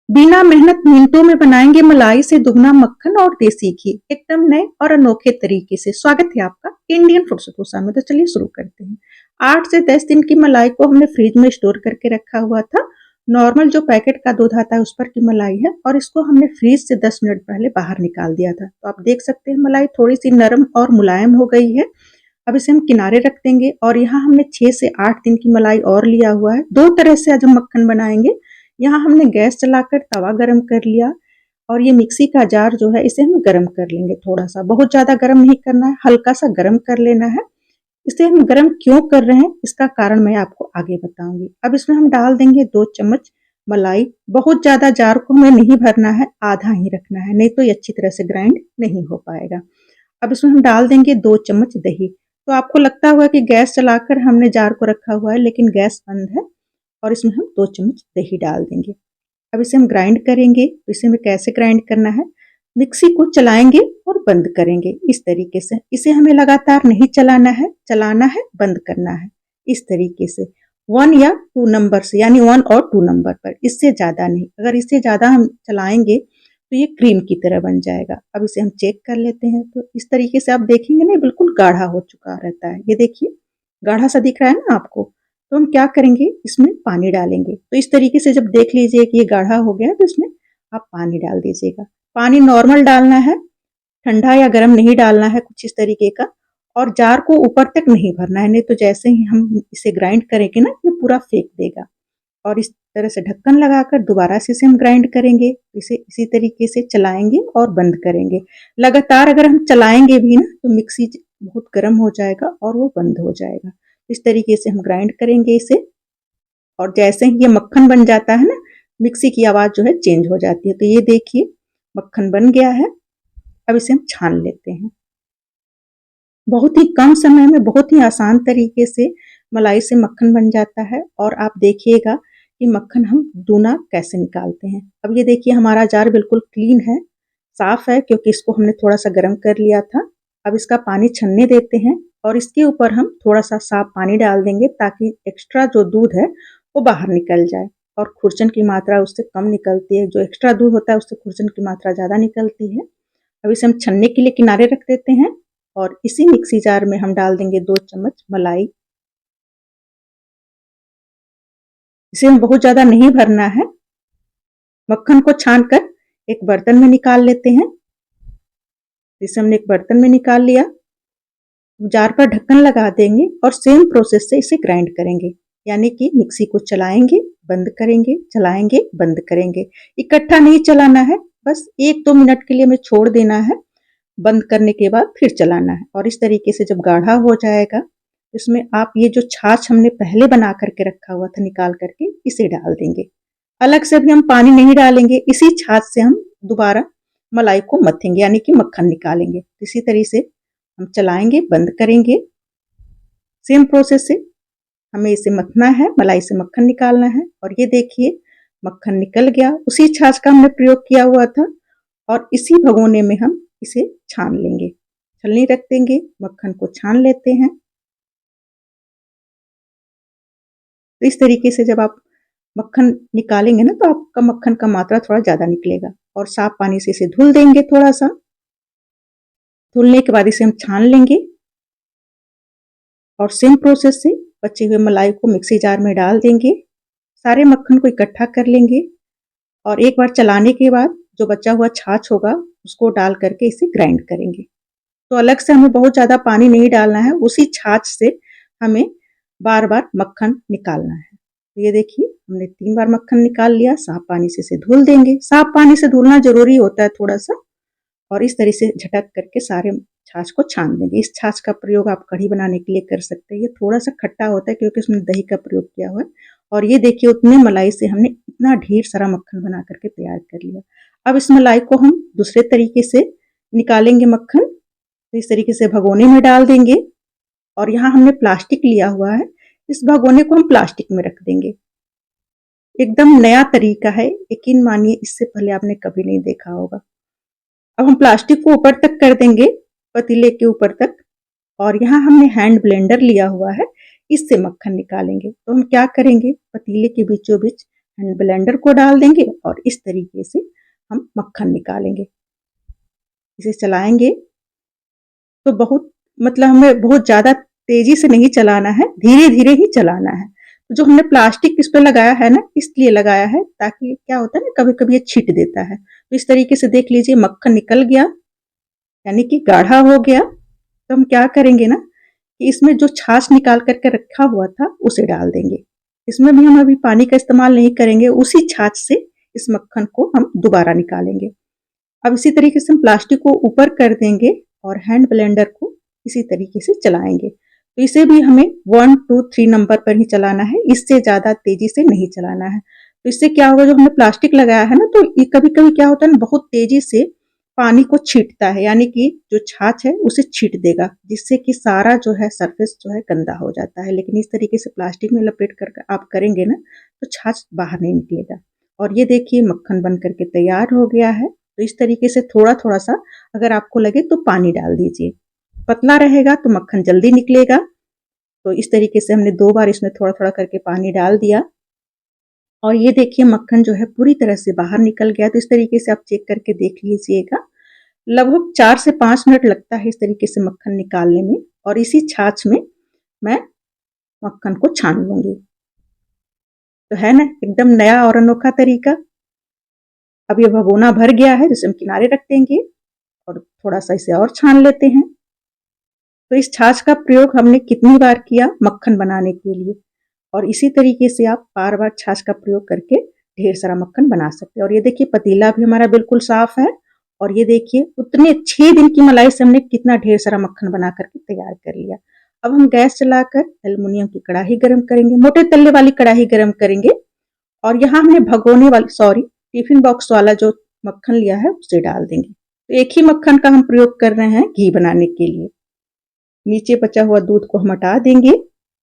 बिना मेहनत मिनटों में बनाएंगे मलाई से दुगना मक्खन और देसी घी एकदम नए और अनोखे तरीके से। स्वागत है आपका इंडियन फूड सुकूसा में। तो चलिए शुरू करते हैं। 8 से 10 दिन की मलाई को हमने फ्रिज में स्टोर करके रखा हुआ था। नॉर्मल जो पैकेट का दूध आता है उस पर की मलाई है और इसको हमने फ्रीज से 10 मिनट पहले बाहर निकाल दिया था। तो आप देख सकते हैं मलाई थोड़ी सी नरम और मुलायम हो गई है। अब इसे हम किनारे रख देंगे और यहाँ हमने 6 से 8 दिन की मलाई और लिया हुआ है। दो तरह से आज हम मक्खन बनाएंगे। यहाँ हमने गैस चलाकर तवा गरम कर लिया और ये मिक्सी का जार जो है इसे हम गरम कर लेंगे। थोड़ा सा, बहुत ज्यादा गरम नहीं करना है, हल्का सा गरम कर लेना है। इसे हम गरम क्यों कर रहे हैं इसका कारण मैं आपको आगे बताऊंगी। अब इसमें हम डाल देंगे 2 चम्मच मलाई। बहुत ज्यादा जार को हमें नहीं भरना है, आधा ही रखना है, नहीं तो ये अच्छी तरह से ग्राइंड नहीं हो पाएगा। अब इसमें हम डाल देंगे 2 चम्मच दही। तो आपको लगता होगा कि गैस चलाकर हमने जार को रखा हुआ है, लेकिन गैस बंद है और इसमें हम 2 चम्मच दही डाल देंगे। अब इसे हम ग्राइंड करेंगे। तो इसे हमें कैसे ग्राइंड करना है, मिक्सी को चलाएंगे और बंद करेंगे इस तरीके से। इसे हमें लगातार नहीं चलाना है, बंद करना है इस तरीके से 1 या 2 नंबर से, यानी 1 और 2 नंबर पर, इससे ज्यादा नहीं। अगर इससे ज्यादा हम चलाएंगे तो ये क्रीम की तरह बन जाएगा। अब इसे हम चेक कर लेते हैं। तो इस तरीके से आप देखेंगे ना, बिल्कुल गाढ़ा हो चुका रहता है। ये देखिए गाढ़ा सा दिख रहा है ना आपको। तो हम क्या करेंगे, इसमें पानी डालेंगे। तो इस तरीके से जब देख लीजिए कि ये गाढ़ा हो गया तो इसमें आप पानी डाल दीजिएगा। पानी नॉर्मल डालना है, ठंडा या गर्म नहीं डालना है, कुछ इस तरीके का। और जार को ऊपर तक नहीं भरना है, नहीं तो जैसे ही हम इसे ग्राइंड करेंगे ना, ये पूरा फेंक देगा। और इस तरह से ढक्कन लगाकर दोबारा से इसे हम ग्राइंड करेंगे। इसे इसी तरीके से चलाएंगे और बंद करेंगे। लगातार अगर हम चलाएंगे भी ना तो मिक्सी बहुत गर्म हो जाएगा और वो बंद हो जाएगा। इस तरीके से हम ग्राइंड करेंगे इसे। और जैसे ही ये मक्खन बन जाता है ना, मिक्सी की आवाज जो है चेंज हो जाती है। तो ये देखिए मक्खन बन गया है। अब इसे हम छान लेते हैं। बहुत ही कम समय में बहुत ही आसान तरीके से मलाई से मक्खन बन जाता है। और आप देखिएगा कि मक्खन हम दूना कैसे निकालते हैं। अब ये देखिए हमारा जार बिल्कुल क्लीन है, साफ है, क्योंकि इसको हमने थोड़ा सा गर्म कर लिया था। अब इसका पानी छन्ने देते हैं और इसके ऊपर हम थोड़ा सा साफ पानी डाल देंगे ताकि एक्स्ट्रा जो दूध है वो बाहर निकल जाए। और खुरचन की मात्रा उससे कम निकलती है, जो एक्स्ट्रा दूध होता है उससे खुरचन की मात्रा ज़्यादा निकलती है। अब इसे हम छन्ने के लिए किनारे रख देते हैं और इसी मिक्सी जार में हम डाल देंगे 2 चम्मच मलाई। इसे हम बहुत ज़्यादा नहीं भरना है। मक्खन को छानकर एक बर्तन में निकाल लेते हैं। इसे हमने एक बर्तन में निकाल लिया। जार पर ढक्कन लगा देंगे और सेम प्रोसेस से इसे ग्राइंड करेंगे, यानी कि मिक्सी को चलाएंगे, बंद करेंगे, चलाएंगे, बंद करेंगे। इकट्ठा नहीं चलाना है, बस 1-2 मिनट के लिए हमें छोड़ देना है। बंद करने के बाद फिर चलाना है। और इस तरीके से जब गाढ़ा हो जाएगा, इसमें आप ये जो छाछ हमने पहले बना करके रखा हुआ था निकाल करके, इसे डाल देंगे। अलग से भी हम पानी नहीं डालेंगे, इसी छाछ से हम दोबारा मलाई को मथेंगे, यानी कि मक्खन निकालेंगे। इसी तरह से हम चलाएंगे, बंद करेंगे। सेम प्रोसेस से हमें इसे मथना है, मलाई से मक्खन निकालना है। और ये देखिए मक्खन निकल गया, उसी छाछ का हमने प्रयोग किया हुआ था। और इसी भगोने में हम इसे छान लेंगे। छलनी रख देंगे, मक्खन को छान लेते हैं। तो इस तरीके से जब आप मक्खन निकालेंगे ना, तो आपका मक्खन का मात्रा थोड़ा ज़्यादा निकलेगा। और साफ पानी से इसे धुल देंगे थोड़ा सा। धुलने के बाद इसे हम छान लेंगे और सेम प्रोसेस से बचे हुए मलाई को मिक्सी जार में डाल देंगे। सारे मक्खन को इकट्ठा कर लेंगे और एक बार चलाने के बाद जो बचा हुआ छाछ होगा उसको डाल करके इसे ग्राइंड करेंगे। तो अलग से हमें बहुत ज़्यादा पानी नहीं डालना है, उसी छाछ से हमें बार-बार मक्खन निकालना है। तो ये देखिए हमने 3 बार मक्खन निकाल लिया। साफ पानी से इसे धुल देंगे। साफ पानी से धुलना ज़रूरी होता है थोड़ा सा। और इस तरह से झटक करके सारे छाछ को छान देंगे। इस छाछ का प्रयोग आप कढ़ी बनाने के लिए कर सकते हैं। ये थोड़ा सा खट्टा होता है क्योंकि इसमें दही का प्रयोग किया हुआ है। और ये देखिए उतने मलाई से हमने इतना ढेर सारा मक्खन बना करके तैयार कर लिया। अब इस मलाई को हम दूसरे तरीके से निकालेंगे मक्खन। तो इस तरीके से भगोने में डाल देंगे और यहाँ हमने प्लास्टिक लिया हुआ है, इस भगोने को हम प्लास्टिक में रख देंगे। एकदम नया तरीका है, यकीन मानिए इससे पहले आपने कभी नहीं देखा होगा। अब हम प्लास्टिक को ऊपर तक कर देंगे, पतीले के ऊपर तक। और यहाँ हमने हैंड ब्लेंडर लिया हुआ है, इससे मक्खन निकालेंगे। तो हम क्या करेंगे, पतीले के बीचों बीच हैंड ब्लेंडर को डाल देंगे और इस तरीके से हम मक्खन निकालेंगे। इसे चलाएंगे तो बहुत मतलब हमें बहुत ज़्यादा तेज़ी से नहीं चलाना है, धीरे-धीरे ही चलाना है। तो जो हमने प्लास्टिक इस पे लगाया है ना, इसलिए लगाया है ताकि क्या होता है ना, कभी-कभी ये छींट देता है। तो इस तरीके से देख लीजिए मक्खन निकल गया, यानी कि गाढ़ा हो गया। तो हम क्या करेंगे ना कि इसमें जो छाछ निकाल कर के रखा हुआ था, उसे डाल देंगे। इसमें भी हम अभी पानी का इस्तेमाल नहीं करेंगे, उसी छाछ से इस मक्खन को हम दोबारा निकालेंगे। अब इसी तरीके से हम प्लास्टिक को ऊपर कर देंगे और हैंड ब्लेंडर को इसी तरीके से चलाएंगे। तो इसे भी हमें 1, 2, 3 नंबर पर ही चलाना है, इससे ज़्यादा तेज़ी से नहीं चलाना है। तो इससे क्या होगा, जो हमने प्लास्टिक लगाया है ना, तो ये कभी-कभी क्या होता है ना, बहुत तेज़ी से पानी को छींटता है, यानी कि जो छाछ है उसे छींट देगा, जिससे कि सारा जो है सरफेस जो है गंदा हो जाता है। लेकिन इस तरीके से प्लास्टिक में लपेट कर आप करेंगे ना, तो छाछ बाहर नहीं निकलेगा। और ये देखिए मक्खन बन कर के तैयार हो गया है। तो इस तरीके से थोड़ा-थोड़ा सा अगर आपको लगे तो पानी डाल दीजिए। पतला रहेगा तो मक्खन जल्दी निकलेगा। तो इस तरीके से हमने 2 बार इसमें थोड़ा-थोड़ा करके पानी डाल दिया और ये देखिए मक्खन जो है पूरी तरह से बाहर निकल गया। तो इस तरीके से आप चेक करके देख लीजिएगा। लगभग 4 से 5 मिनट लगता है इस तरीके से मक्खन निकालने में और इसी छाछ में मैं मक्खन को छान लूँगी। तो है ना एकदम नया और अनोखा तरीका। अब ये भगोना भर गया है, जिसे हम किनारे रख देंगे और थोड़ा-सा इसे और छान लेते हैं। तो इस छाछ का प्रयोग हमने कितनी बार किया मक्खन बनाने के लिए और इसी तरीके से आप बार-बार छाछ का प्रयोग करके ढेर सारा मक्खन बना सकते हैं। और ये देखिए पतीला भी हमारा बिल्कुल साफ है और ये देखिए उतने 6 दिन की मलाई से हमने कितना ढेर सारा मक्खन बना करके तैयार कर लिया। अब हम गैस चलाकर एल्युमिनियम की कढ़ाई गरम करेंगे, मोटे तल्ले वाली कढ़ाई गरम करेंगे और यहाँ हमने भगोने वाली टिफिन बॉक्स वाला जो मक्खन लिया है उसे डाल देंगे। तो एक ही मक्खन का हम प्रयोग कर रहे हैं घी बनाने के लिए। नीचे बचा हुआ दूध को हम हटा देंगे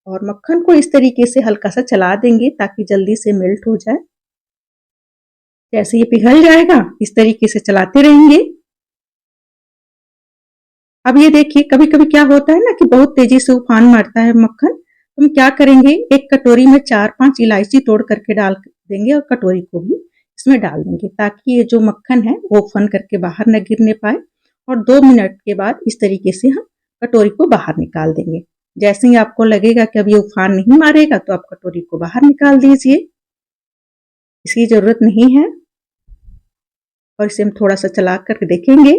और मक्खन को इस तरीके से हल्का सा चला देंगे ताकि जल्दी से मेल्ट हो जाए। जैसे ये पिघल जाएगा इस तरीके से चलाते रहेंगे। अब ये देखिए कभी-कभी क्या होता है ना कि बहुत तेजी से उफान मारता है मक्खन। तो हम क्या करेंगे, एक कटोरी में 4-5 इलायची तोड़ करके डाल देंगे और कटोरी को भी इसमें डाल देंगे ताकि ये जो मक्खन है वो उफन करके बाहर न गिरने पाए। और 2 मिनट के बाद इस तरीके से हम कटोरी को बाहर निकाल देंगे। जैसे ही आपको लगेगा कि अब ये उफान नहीं मारेगा तो आप कटोरी को बाहर निकाल दीजिए, इसकी ज़रूरत नहीं है। और इसे हम थोड़ा-सा चला कर देखेंगे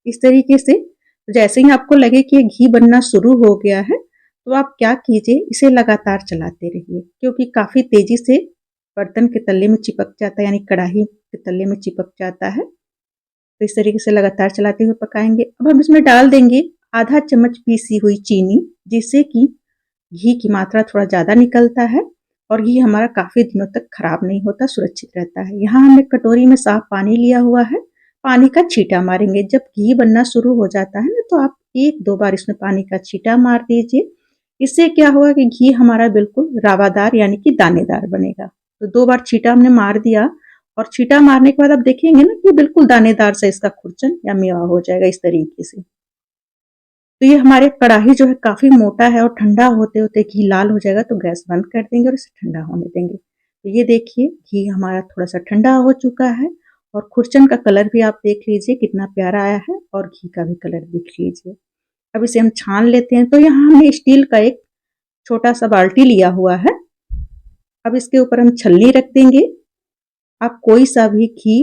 इस तरीके से। तो जैसे ही आपको लगे कि ये घी बनना शुरू हो गया है, तो आप क्या कीजिए इसे लगातार चलाते रहिए क्योंकि काफ़ी तेज़ी से बर्तन के तल्ले में चिपक जाता है, यानी कढ़ाई के तल्ले में चिपक जाता है। तो इस तरीके से लगातार चलाते हुए पकाएँगे। अब हम इसमें डाल देंगे आधा चम्मच पीसी हुई चीनी, जिससे कि घी की मात्रा थोड़ा ज़्यादा निकलता है और घी हमारा काफ़ी दिनों तक खराब नहीं होता, सुरक्षित रहता है। यहाँ हमने कटोरी में साफ पानी लिया हुआ है, पानी का छींटा मारेंगे। जब घी बनना शुरू हो जाता है ना, तो आप 1-2 बार इसमें पानी का छींटा मार दीजिए। इससे क्या होगा कि घी हमारा बिल्कुल रावादार यानी कि दानेदार बनेगा। तो 2 बार छींटा हमने मार दिया और छींटा मारने के बाद आप देखेंगे ना कि बिल्कुल दानेदार सा इसका खुरचन या मेवा हो जाएगा इस तरीके से। तो ये हमारे कढ़ाई जो है काफ़ी मोटा है और ठंडा होते-होते घी लाल हो जाएगा तो गैस बंद कर देंगे और इसे ठंडा होने देंगे। तो ये देखिए घी हमारा थोड़ा-सा ठंडा हो चुका है और खुरचन का कलर भी आप देख लीजिए कितना प्यारा आया है और घी का भी कलर देख लीजिए। अब इसे हम छान लेते हैं। तो यहाँ हमने स्टील का एक छोटा-सा बाल्टी लिया हुआ है। अब इसके ऊपर हम छलनी रख देंगे। आप कोई सा भी घी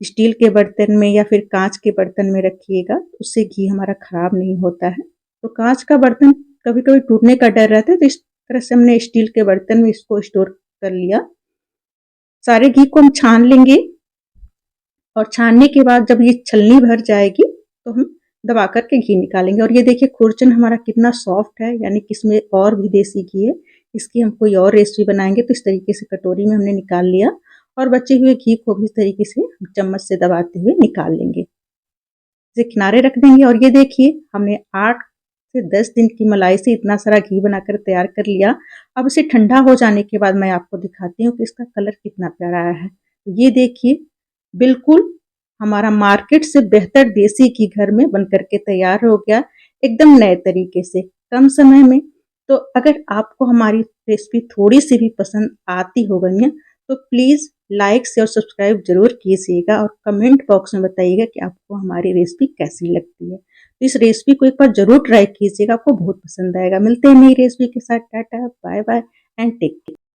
स्टील के बर्तन में या फिर कांच के बर्तन में रखिएगा, उससे घी हमारा खराब नहीं होता है। तो कांच का बर्तन कभी-कभी टूटने का डर रहता है, तो इस तरह से हमने स्टील के बर्तन में इसको स्टोर कर लिया। सारे घी को हम छान लेंगे और छानने के बाद जब ये छलनी भर जाएगी तो हम दबा करके घी निकालेंगे। और ये देखिए खुरचन हमारा कितना सॉफ्ट है, यानी कि इसमें और भी देसी घी है। इसकी हम कोई और रेसिपी बनाएंगे तो इस तरीके से कटोरी में हमने निकाल लिया और बचे हुए घी को भी इस तरीके से चम्मच से दबाते हुए निकाल लेंगे। इसे किनारे रख देंगे और ये देखिए हमने 8 से 10 दिन की मलाई से इतना सारा घी बनाकर तैयार कर लिया। अब इसे ठंडा हो जाने के बाद मैं आपको दिखाती हूँ कि इसका कलर कितना प्यारा आया है। ये देखिए बिल्कुल हमारा मार्केट से बेहतर देसी घी घर में बनकर के तैयार हो गया, एकदम नए तरीके से, कम समय में। तो अगर आपको हमारी रेसिपी थोड़ी सी भी पसंद आती हो गई है तो प्लीज़ लाइक शेयर सब्सक्राइब ज़रूर कीजिएगा और कमेंट बॉक्स में बताइएगा कि आपको हमारी रेसिपी कैसी लगती है। तो इस रेसिपी को एक बार ज़रूर ट्राई कीजिएगा, आपको बहुत पसंद आएगा। मिलते हैं नई रेसिपी के साथ। Tata, bye bye and take care.